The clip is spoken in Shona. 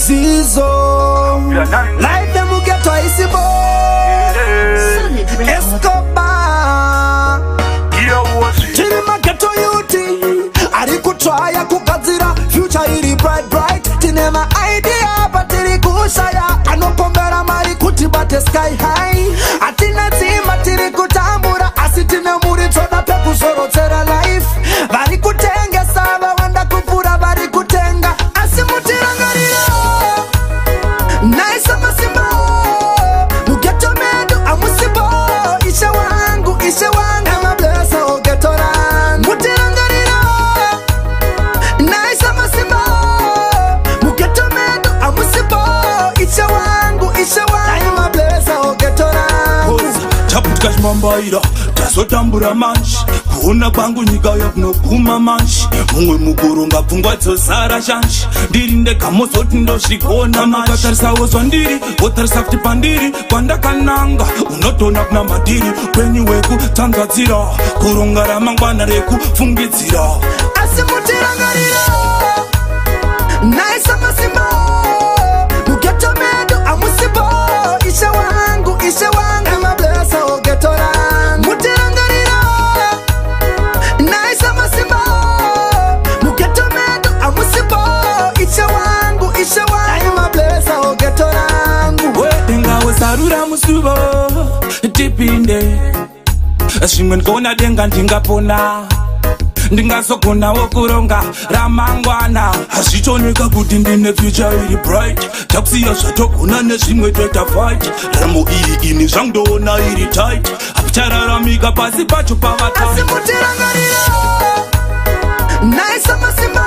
Zizo life them get twice Escobar Chini maketo yuti Arikutwaya kukazira Future iri bright bright Tinema idea Batiri kushaya Anokombera mari kuti bate sky high Atina tima tiri kutambura Asitine muri tona peku zoro tera life Bari kutenge saba wanda kupura Bari kutenga Asimutirangariyo Naisa masima Mugeto medu amusibo Ishe wangu Ema blessa o getoran Mutirangariro Naisa masima Mugeto medu amusibo Ishe wangu Ema blessa o getoran Chaputka shmambaira Tasotambura manshi Kuona kwangu nyika yakunokuma manshi Mungwe mukuronga pfungwa dzosara shanshi Ndirinde kamosoti ndosvikona manshi Ukatarisa wozwa ndiri Wotarisa kuti pandiri Kwandakananga Unotona kuna madiri Kwenyu weku tanzadzira Kuronga ramangwana reku fungidzira Asimutirangariro Naisa masima Mugeto medu amusibo Ishe wangu Ema blessa o getoran Mutirangariro Naisa masima Mugeto medu amusibo Ishe wangu Ema blessa o getoran Denga wesarura musubo Tipinde Shimwe nkona denga ndingapona Ndingasokonawo kuronga ramangwana Hazvichoneka kuti ndine future iri bright Takusiya zvatogona nezvimwe toita fight Ramo iyi ini zvangoona iri tight Hakuchararamika pasi pacho pavatatu Asimutirangariro Naisa masima